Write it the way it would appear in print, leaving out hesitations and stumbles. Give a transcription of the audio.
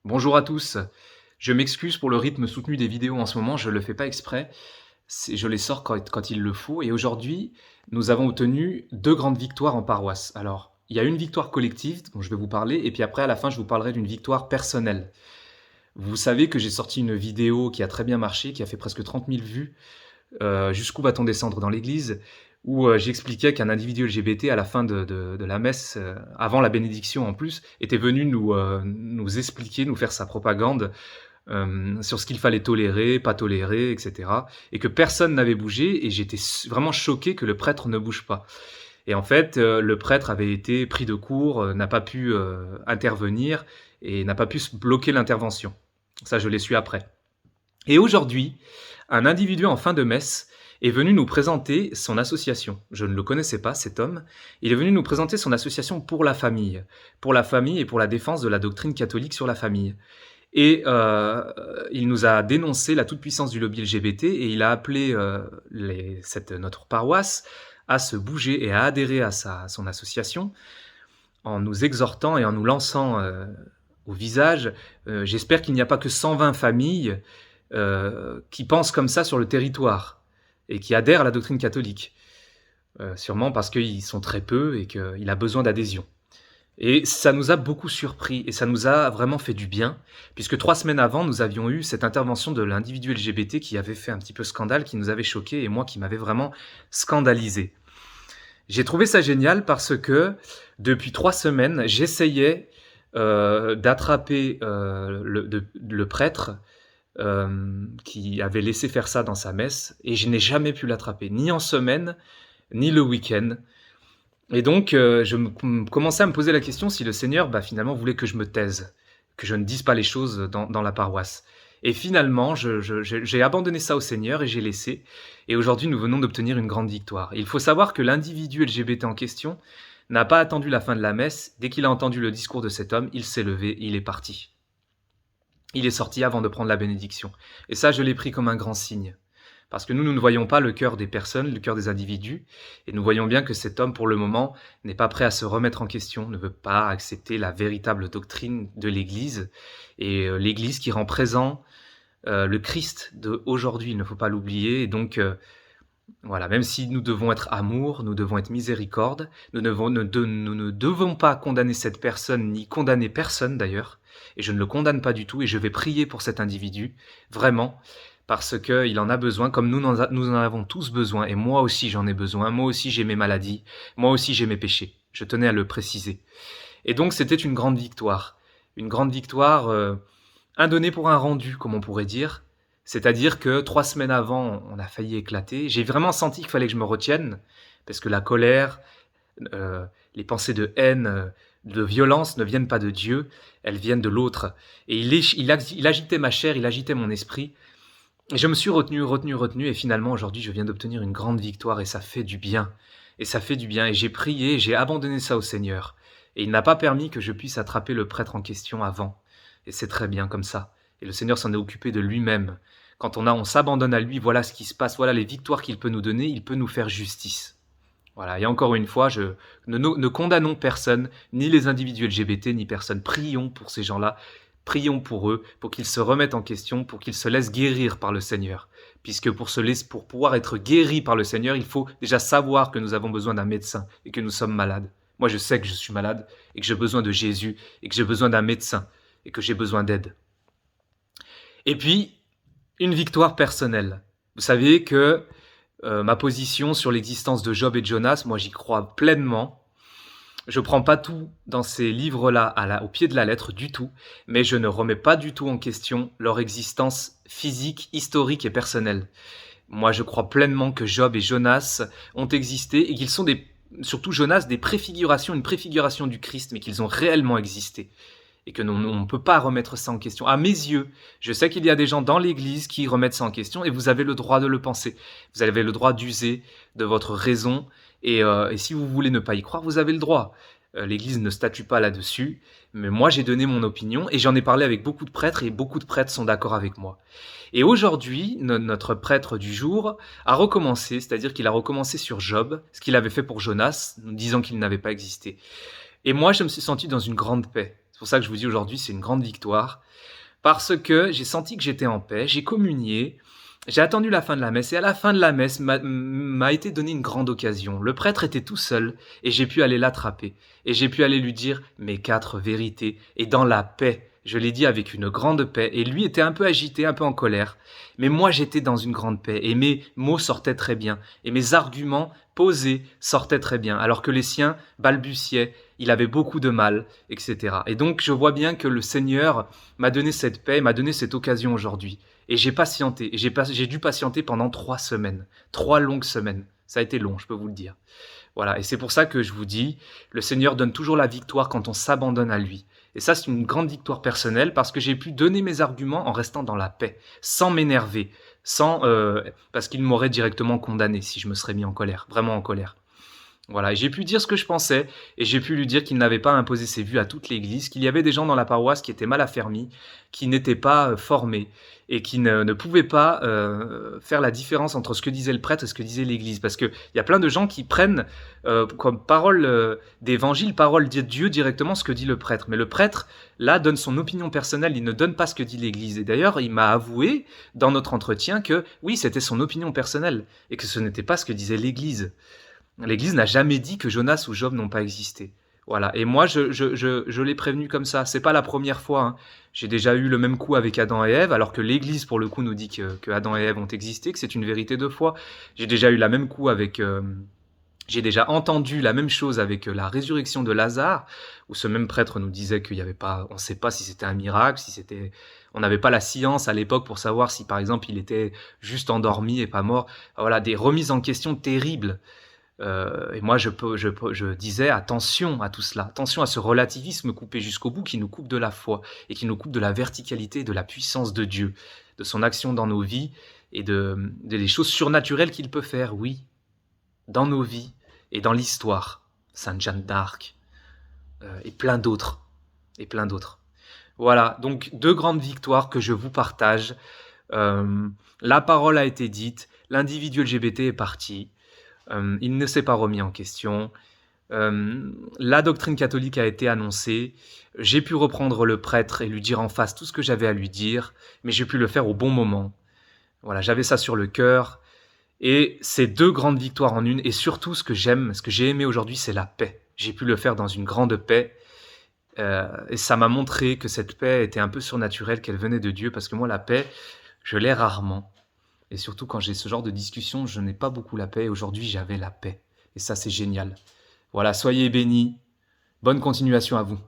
Bonjour à tous. Je m'excuse pour le rythme soutenu des vidéos en ce moment, je le fais pas exprès. Je les sors quand il le faut et aujourd'hui, nous avons obtenu 2 grandes victoires en paroisse. Alors, il y a une victoire collective dont je vais vous parler et puis après à la fin, je vous parlerai d'une victoire personnelle. Vous savez que j'ai sorti une vidéo qui a très bien marché, qui a fait presque 30 000 vues, «Jusqu'où va-t-on descendre dans l'église?» où, j'expliquais qu'un individu LGBT à la fin de la messe, avant la bénédiction en plus, était venu nous expliquer, nous faire sa propagande, sur ce qu'il fallait tolérer, pas tolérer, et cetera, et que personne n'avait bougé et j'étais vraiment choqué que le prêtre ne bouge pas. Et en fait, le prêtre avait été pris de court, n'a pas pu, intervenir et n'a pas pu s bloquer l'intervention. Ça, je l'ai su après. Et aujourd'hui, un individu en fin de messe est venu nous présenter son association. Je ne le connaissais pas, cet homme. Il est venu nous présenter son association pour la famille et pour la défense de la doctrine catholique sur la famille. Et il nous a dénoncé la toute-puissance du lobby LGBT et il a appelé notre paroisse à se bouger et à adhérer à son association en nous exhortant et en nous lançant au visage. J'espère qu'il n'y a pas que 120 familles qui pensent comme ça sur le territoire et qui adhèrent à la doctrine catholique. Sûrement parce qu'ils sont très peu et qu'il a besoin d'adhésion. Et ça nous a beaucoup surpris et ça nous a vraiment fait du bien, puisque 3 semaines avant, nous avions eu cette intervention de l'individu LGBT qui avait fait un petit peu scandale, qui nous avait choqués et moi qui m'avait vraiment scandalisé. J'ai trouvé ça génial parce que depuis 3 semaines, j'essayais d'attraper le prêtre qui avait laissé faire ça dans sa messe et je n'ai jamais pu l'attraper, ni en semaine, ni le week-end. Et donc, commençais à me poser la question si le Seigneur, finalement, voulait que je me taise, que je ne dise pas les choses dans la paroisse. Et finalement, j'ai abandonné ça au Seigneur et j'ai laissé. Et aujourd'hui, nous venons d'obtenir une grande victoire. Il faut savoir que l'individu LGBT en question n'a pas attendu la fin de la messe. Dès qu'il a entendu le discours de cet homme, il s'est levé, il est parti. Il est sorti avant de prendre la bénédiction. Et ça, je l'ai pris comme un grand signe. Parce que nous ne voyons pas le cœur des personnes, le cœur des individus, et nous voyons bien que cet homme, pour le moment, n'est pas prêt à se remettre en question, ne veut pas accepter la véritable doctrine de l'Église, et l'Église qui rend présent le Christ d'aujourd'hui, il ne faut pas l'oublier, et donc voilà, même si nous devons être amour, nous devons être miséricorde, nous ne devons pas condamner cette personne, ni condamner personne d'ailleurs, et je ne le condamne pas du tout, et je vais prier pour cet individu, vraiment, parce qu'il en a besoin, comme nous en avons tous besoin, et moi aussi j'en ai besoin, moi aussi j'ai mes maladies, moi aussi j'ai mes péchés, je tenais à le préciser. Et donc c'était une grande victoire, un donné pour un rendu, comme on pourrait dire, c'est-à-dire que 3 semaines avant, on a failli éclater, j'ai vraiment senti qu'il fallait que je me retienne, parce que la colère, les pensées de haine, de violence ne viennent pas de Dieu, elles viennent de l'autre. Et il agitait ma chair, il agitait mon esprit, et je me suis retenu et finalement aujourd'hui je viens d'obtenir une grande victoire et ça fait du bien. Et ça fait du bien et j'ai prié, j'ai abandonné ça au Seigneur. Et il n'a pas permis que je puisse attraper le prêtre en question avant. Et c'est très bien comme ça. Et le Seigneur s'en est occupé de lui-même. Quand on s'abandonne à lui, voilà ce qui se passe, voilà les victoires qu'il peut nous donner, il peut nous faire justice. Voilà, et encore une fois, ne condamnons personne, ni les individus LGBT, ni personne. Prions pour ces gens-là, prions pour eux, pour qu'ils se remettent en question, pour qu'ils se laissent guérir par le Seigneur. Puisque pour pouvoir être guéri par le Seigneur, il faut déjà savoir que nous avons besoin d'un médecin et que nous sommes malades. Moi, je sais que je suis malade et que j'ai besoin de Jésus et que j'ai besoin d'un médecin et que j'ai besoin d'aide. Et puis, une victoire personnelle. Vous savez que ma position sur l'existence de Job et de Jonas, moi j'y crois pleinement. Je prends pas tout dans ces livres-là au pied de la lettre du tout, mais je ne remets pas du tout en question leur existence physique, historique et personnelle. Moi je crois pleinement que Job et Jonas ont existé et qu'ils sont surtout Jonas, une préfiguration du Christ, mais qu'ils ont réellement existé. Et que on ne peut pas remettre ça en question. À mes yeux, je sais qu'il y a des gens dans l'Église qui remettent ça en question et vous avez le droit de le penser. Vous avez le droit d'user de votre raison et si vous voulez ne pas y croire, vous avez le droit. L'Église ne statue pas là-dessus, mais moi j'ai donné mon opinion et j'en ai parlé avec beaucoup de prêtres et beaucoup de prêtres sont d'accord avec moi. Et aujourd'hui, notre prêtre du jour a recommencé, c'est-à-dire qu'il a recommencé sur Job, ce qu'il avait fait pour Jonas, nous disant qu'il n'avait pas existé. Et moi, je me suis senti dans une grande paix. C'est pour ça que je vous dis aujourd'hui, c'est une grande victoire. Parce que j'ai senti que j'étais en paix, j'ai communié, j'ai attendu la fin de la messe et à la fin de la messe m'a été donnée une grande occasion. Le prêtre était tout seul et j'ai pu aller l'attraper et j'ai pu aller lui dire mes 4 vérités et dans la paix. Je l'ai dit avec une grande paix et lui était un peu agité, un peu en colère. Mais moi j'étais dans une grande paix et mes mots sortaient très bien et mes arguments posés sortaient très bien alors que les siens balbutiaient, il avait beaucoup de mal, etc. Et donc je vois bien que le Seigneur m'a donné cette paix, m'a donné cette occasion aujourd'hui. Et j'ai patienté. Et j'ai dû patienter pendant 3 semaines. 3 longues semaines. Ça a été long, je peux vous le dire. Voilà. Et c'est pour ça que je vous dis, le Seigneur donne toujours la victoire quand on s'abandonne à lui. Et ça, c'est une grande victoire personnelle parce que j'ai pu donner mes arguments en restant dans la paix, sans m'énerver, parce qu'il m'aurait directement condamné si je me serais mis en colère, vraiment en colère. Voilà, et j'ai pu dire ce que je pensais, et j'ai pu lui dire qu'il n'avait pas imposé ses vues à toute l'Église, qu'il y avait des gens dans la paroisse qui étaient mal affermis, qui n'étaient pas formés, et qui ne pouvaient pas faire la différence entre ce que disait le prêtre et ce que disait l'Église. Parce qu'il y a plein de gens qui prennent comme parole d'évangile, parole de Dieu directement ce que dit le prêtre. Mais le prêtre, là, donne son opinion personnelle, il ne donne pas ce que dit l'Église. Et d'ailleurs, il m'a avoué dans notre entretien que oui, c'était son opinion personnelle, et que ce n'était pas ce que disait l'Église. L'Église n'a jamais dit que Jonas ou Job n'ont pas existé. Voilà. Et moi, je l'ai prévenu comme ça. C'est pas la première fois. Hein. J'ai déjà eu le même coup avec Adam et Ève, alors que l'Église, pour le coup, nous dit que Adam et Ève ont existé, que c'est une vérité de foi. J'ai déjà eu la même coup avec. J'ai déjà entendu la même chose avec la résurrection de Lazare, où ce même prêtre nous disait qu'il y avait pas, on ne sait pas si c'était un miracle, si c'était, on n'avait pas la science à l'époque pour savoir si, par exemple, il était juste endormi et pas mort. Voilà, des remises en question terribles. Et moi, je disais attention à tout cela, attention à ce relativisme coupé jusqu'au bout qui nous coupe de la foi et qui nous coupe de la verticalité, de la puissance de Dieu, de son action dans nos vies et des choses surnaturelles qu'il peut faire, oui, dans nos vies et dans l'histoire. Sainte Jeanne d'Arc et plein d'autres, et plein d'autres. Voilà, donc 2 grandes victoires que je vous partage. La parole a été dite, l'individu LGBT est parti. Il ne s'est pas remis en question. La doctrine catholique a été annoncée. J'ai pu reprendre le prêtre et lui dire en face tout ce que j'avais à lui dire, mais j'ai pu le faire au bon moment. Voilà, j'avais ça sur le cœur. Et c'est 2 grandes victoires en une. Et surtout, ce que j'aime, ce que j'ai aimé aujourd'hui, c'est la paix. J'ai pu le faire dans une grande paix. Et ça m'a montré que cette paix était un peu surnaturelle, qu'elle venait de Dieu, parce que moi, la paix, je l'ai rarement. Et surtout, quand j'ai ce genre de discussion, je n'ai pas beaucoup la paix. Aujourd'hui, j'avais la paix. Et ça, c'est génial. Voilà, soyez bénis. Bonne continuation à vous.